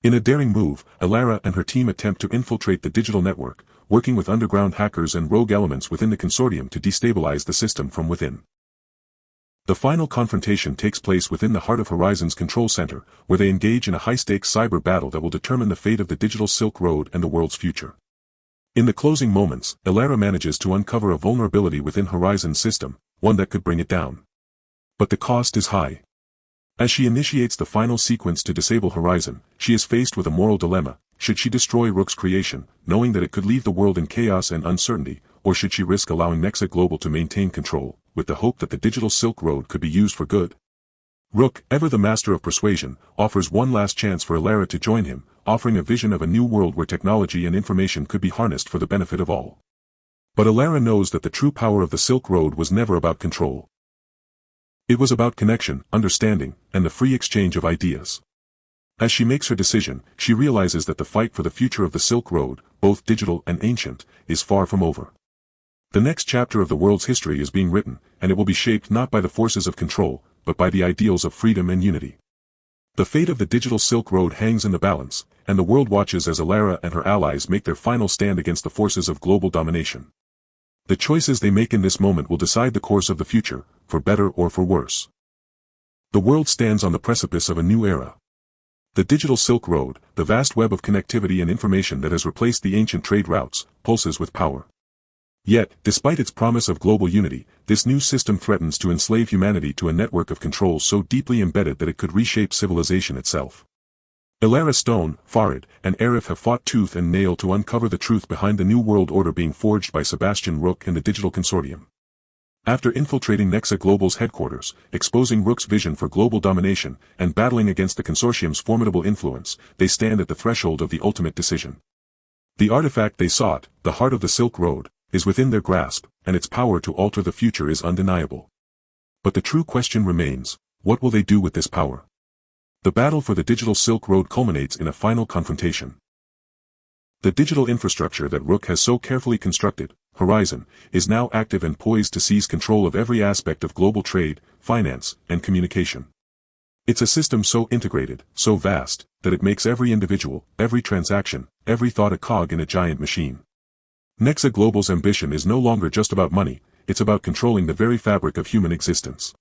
A: In a daring move, Elara and her team attempt to infiltrate the digital network, working with underground hackers and rogue elements within the consortium to destabilize the system from within. The final confrontation takes place within the heart of Horizon's control center, where they engage in a high-stakes cyber battle that will determine the fate of the digital Silk Road and the world's future. In the closing moments, Elara manages to uncover a vulnerability within Horizon's system, one that could bring it down. But the cost is high. As she initiates the final sequence to disable Horizon, she is faced with a moral dilemma: should she destroy Rook's creation, knowing that it could leave the world in chaos and uncertainty, or should she risk allowing Nexa Global to maintain control, with the hope that the digital Silk Road could be used for good? Rook, ever the master of persuasion, offers one last chance for Elara to join him, offering a vision of a new world where technology and information could be harnessed for the benefit of all. But Elara knows that the true power of the Silk Road was never about control. It was about connection, understanding, and the free exchange of ideas. As she makes her decision, she realizes that the fight for the future of the Silk Road, both digital and ancient, is far from over. The next chapter of the world's history is being written, and it will be shaped not by the forces of control, but by the ideals of freedom and unity. The fate of the digital Silk Road hangs in the balance, and the world watches as Elara and her allies make their final stand against the forces of global domination. The choices they make in this moment will decide the course of the future, for better or for worse. The world stands on the precipice of a new era. The digital Silk Road, the vast web of connectivity and information that has replaced the ancient trade routes, pulses with power. Yet, despite its promise of global unity, this new system threatens to enslave humanity to a network of controls so deeply embedded that it could reshape civilization itself. Elara Stone, Farid, and Arif have fought tooth and nail to uncover the truth behind the new world order being forged by Sebastian Rook and the Digital Consortium. After infiltrating Nexa Global's headquarters, exposing Rook's vision for global domination, and battling against the consortium's formidable influence, they stand at the threshold of the ultimate decision. The artifact they sought, the heart of the Silk Road, is within their grasp, and its power to alter the future is undeniable. But the true question remains, what will they do with this power? The battle for the digital Silk Road culminates in a final confrontation. The digital infrastructure that Rook has so carefully constructed, Horizon, is now active and poised to seize control of every aspect of global trade, finance, and communication. It's a system so integrated, so vast, that it makes every individual, every transaction, every thought a cog in a giant machine. Nexa Global's ambition is no longer just about money, it's about controlling the very fabric of human existence.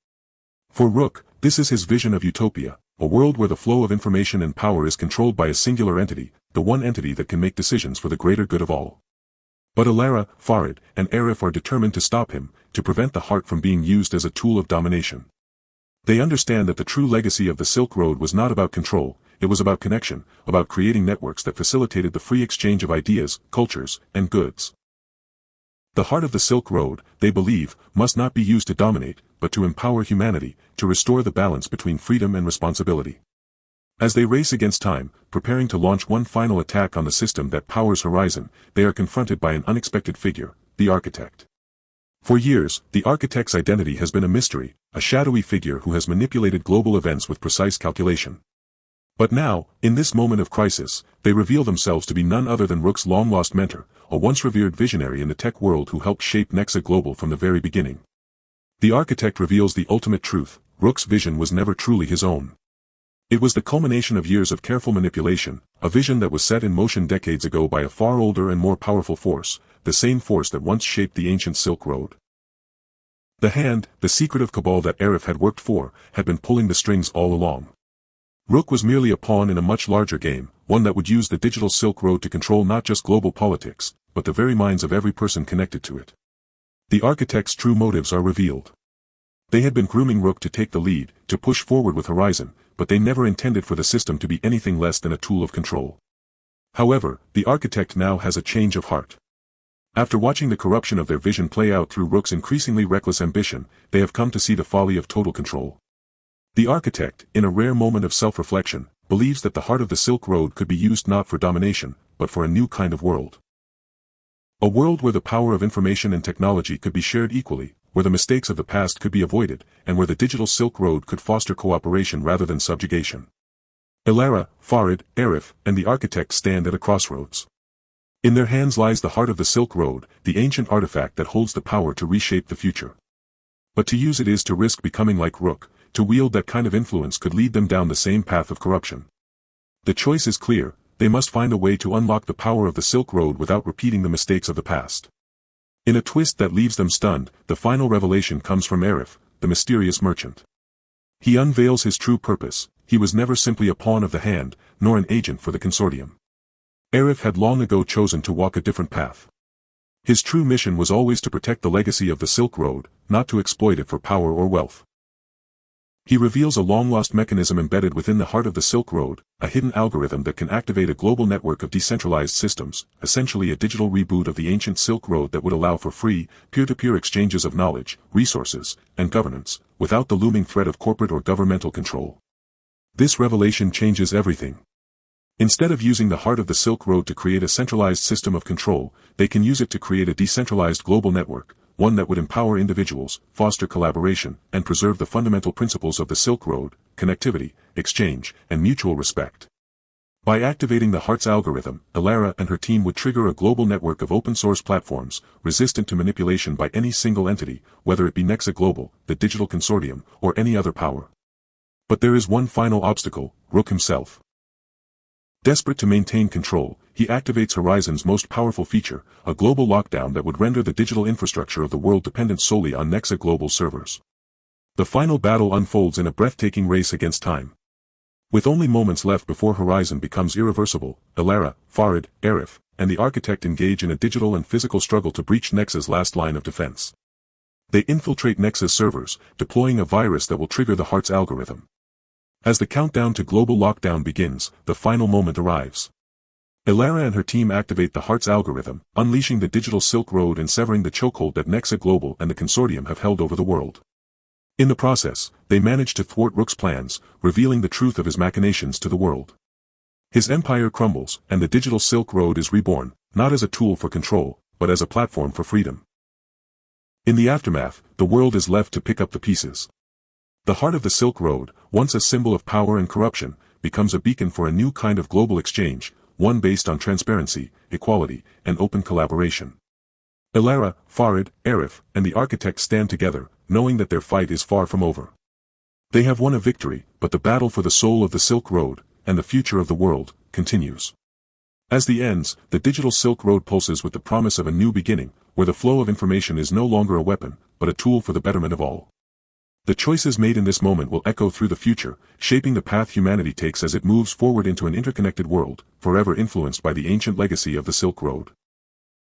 A: For Rook, this is his vision of utopia, a world where the flow of information and power is controlled by a singular entity, the one entity that can make decisions for the greater good of all. But Alara, Farid, and Arif are determined to stop him, to prevent the heart from being used as a tool of domination. They understand that the true legacy of the Silk Road was not about control, it was about connection, about creating networks that facilitated the free exchange of ideas, cultures, and goods. The heart of the Silk Road, they believe, must not be used to dominate, but to empower humanity, to restore the balance between freedom and responsibility. As they race against time, preparing to launch one final attack on the system that powers Horizon, they are confronted by an unexpected figure, the Architect. For years, the Architect's identity has been a mystery, a shadowy figure who has manipulated global events with precise calculation. But now, in this moment of crisis, they reveal themselves to be none other than Rook's long-lost mentor, a once-revered visionary in the tech world who helped shape Nexa Global from the very beginning. The Architect reveals the ultimate truth, Rook's vision was never truly his own. It was the culmination of years of careful manipulation, a vision that was set in motion decades ago by a far older and more powerful force, the same force that once shaped the ancient Silk Road. The hand, the secretive cabal that Arif had worked for, had been pulling the strings all along. Rook was merely a pawn in a much larger game, one that would use the digital Silk Road to control not just global politics, but the very minds of every person connected to it. The Architect's true motives are revealed. They had been grooming Rook to take the lead, to push forward with Horizon, but they never intended for the system to be anything less than a tool of control. However, the Architect now has a change of heart. After watching the corruption of their vision play out through Rook's increasingly reckless ambition, they have come to see the folly of total control. The Architect, in a rare moment of self-reflection, believes that the heart of the Silk Road could be used not for domination, but for a new kind of world. A world where the power of information and technology could be shared equally, where the mistakes of the past could be avoided, and where the digital Silk Road could foster cooperation rather than subjugation. Alara, Farid, Arif, and the Architect stand at a crossroads. In their hands lies the heart of the Silk Road, the ancient artifact that holds the power to reshape the future. But to use it is to risk becoming like Rook, to wield that kind of influence could lead them down the same path of corruption. The choice is clear, they must find a way to unlock the power of the Silk Road without repeating the mistakes of the past. In a twist that leaves them stunned, the final revelation comes from Arif, the mysterious merchant. He unveils his true purpose, he was never simply a pawn of the hand, nor an agent for the consortium. Arif had long ago chosen to walk a different path. His true mission was always to protect the legacy of the Silk Road, not to exploit it for power or wealth. He reveals a long-lost mechanism embedded within the heart of the Silk Road, a hidden algorithm that can activate a global network of decentralized systems, essentially a digital reboot of the ancient Silk Road that would allow for free, peer-to-peer exchanges of knowledge, resources, and governance, without the looming threat of corporate or governmental control. This revelation changes everything. Instead of using the heart of the Silk Road to create a centralized system of control, they can use it to create a decentralized global network, one that would empower individuals, foster collaboration, and preserve the fundamental principles of the Silk Road, connectivity, exchange, and mutual respect. By activating the heart's algorithm, Alara and her team would trigger a global network of open-source platforms, resistant to manipulation by any single entity, whether it be Nexa Global, the digital consortium, or any other power. But there is one final obstacle, Rook himself. Desperate to maintain control, he activates Horizon's most powerful feature, a global lockdown that would render the digital infrastructure of the world dependent solely on Nexa Global servers. The final battle unfolds in a breathtaking race against time. With only moments left before Horizon becomes irreversible, Alara, Farid, Arif, and the Architect engage in a digital and physical struggle to breach Nexa's last line of defense. They infiltrate Nexa's servers, deploying a virus that will trigger the heart's algorithm. As the countdown to global lockdown begins, the final moment arrives. Alara and her team activate the heart's algorithm, unleashing the digital Silk Road and severing the chokehold that Nexa Global and the consortium have held over the world. In the process, they manage to thwart Rook's plans, revealing the truth of his machinations to the world. His empire crumbles, and the digital Silk Road is reborn, not as a tool for control, but as a platform for freedom. In the aftermath, the world is left to pick up the pieces. The heart of the Silk Road, once a symbol of power and corruption, becomes a beacon for a new kind of global exchange, one based on transparency, equality, and open collaboration. Ilara, Farid, Arif, and the architects stand together, knowing that their fight is far from over. They have won a victory, but the battle for the soul of the Silk Road, and the future of the world, continues. As the ends, the digital Silk Road pulses with the promise of a new beginning, where the flow of information is no longer a weapon, but a tool for the betterment of all. The choices made in this moment will echo through the future, shaping the path humanity takes as it moves forward into an interconnected world, forever influenced by the ancient legacy of the Silk Road.